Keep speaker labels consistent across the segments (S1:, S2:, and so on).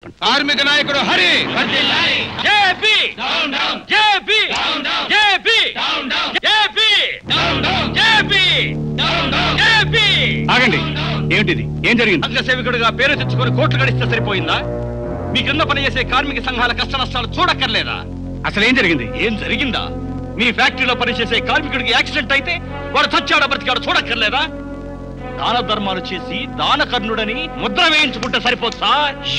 S1: కార్మిక నాయకుడు హరి
S2: ఆగండి. ఏమిటిది? ఏం జరిగింది?
S1: సంఘ సేవకుడిగా పేరు తెచ్చుకొని కోట్లు గడిస్తే సరిపోయిందా? మీ కింద పనిచేసే కార్మిక సంఘాల కష్ట నష్టాలు చూడక్కర్లేదా?
S2: అసలు ఏం జరిగింది?
S1: ఏం జరిగిందా? మీ ఫ్యాక్టరీలో పనిచేసే కార్మికుడికి యాక్సిడెంట్ అయితే వాడు చచ్చాడో బ్రతికాడో చూడక్కర్లేదా? దాన ధర్మాలు చేసి దానకర్ణుడని ముద్ర వేయించుకుంటే సరిపోతా?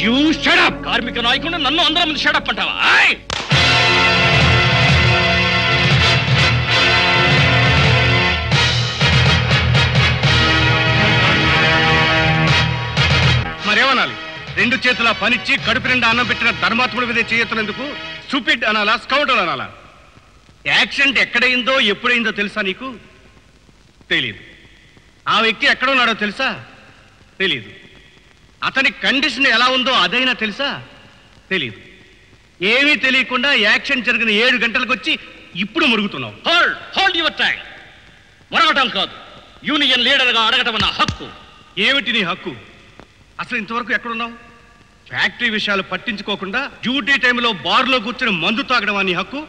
S2: You shut up!
S1: కార్మిక నాయకుడు నన్ను అందరం ముందు షడప్ అంటావా?
S2: మరేమనాలి? రెండు చేతుల పనిచ్చి కడుపు నిండా అన్నం పెట్టిన ధర్మాత్ముడి మీద చేయతున్నందుకు స్టూపిడ్ అనాలా, స్కౌటర్ అనాలా? యాక్సిడెంట్ ఎక్కడైందో ఎప్పుడైందో తెలుసా నీకు? తెలియదు. ఆ వ్యక్తి ఎక్కడున్నాడో తెలుసా? తెలియదు. అతని కండిషన్ ఎలా ఉందో అదైనా తెలుసా? తెలియదు. ఏమీ తెలియకుండా యాక్సిడెంట్ జరిగిన 7 గంటలకు వచ్చి ఇప్పుడు మురుగుతున్నావు.
S1: Hold your time. మరవటం కాదు, యూనియన్ లీడర్గా అడగటం నా హక్కు.
S2: ఏమిటి నీ హక్కు? అసలు ఇంతవరకు ఎక్కడున్నావు? ఫ్యాక్టరీ విషయాలు పట్టించుకోకుండా డ్యూటీ టైంలో బార్లో కూర్చుని మందు తాగడం అని హక్కు?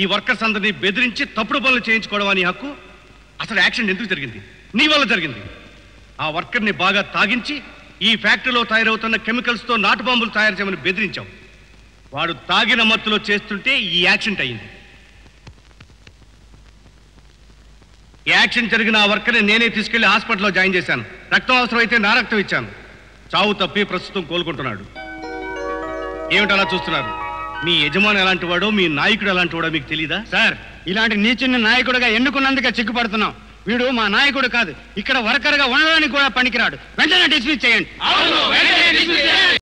S2: ఈ వర్కర్స్ అందరినీ బెదిరించి తప్పుడు పనులు చేయించుకోవడం అని హక్కు? అసలు యాక్సిడెంట్ ఎందుకు జరిగింది? నీ వల్ల జరిగింది. ఆ వర్కర్ని బాగా తాగించి ఈ ఫ్యాక్టరీలో తయారవుతున్న కెమికల్స్తో నాటు బాంబులు తయారు చేయమని బెదిరించావు. వాడు తాగిన మత్తులో చేస్తుంటే ఈ యాక్సిడెంట్ అయింది. యాక్సిడెంట్ జరిగిన ఆ వర్కర్ని నేనే తీసుకెళ్లి హాస్పిటల్లో జాయిన్ చేశాను. రక్తం అవసరమైతే నా రక్తం ఇచ్చాను. చావు తప్పి ప్రస్తుతం కోలుకుంటున్నాడు. ఏమిటలా చూస్తున్నారు? మీ యజమాని ఎలాంటి వాడో, మీ నాయకుడు ఎలాంటి వాడో మీకు తెలీదా?
S3: సార్, ఇలాంటి నీచుని నాయకుడిగా ఎన్నుకున్నందుకే చిక్కుపడుతున్నాం. వీడు మా నాయకుడు కాదు, ఇక్కడ వర్కర్గా ఉండడానికి కూడా పనికిరాడు. వెంటనే డిస్మిస్ చేయండి.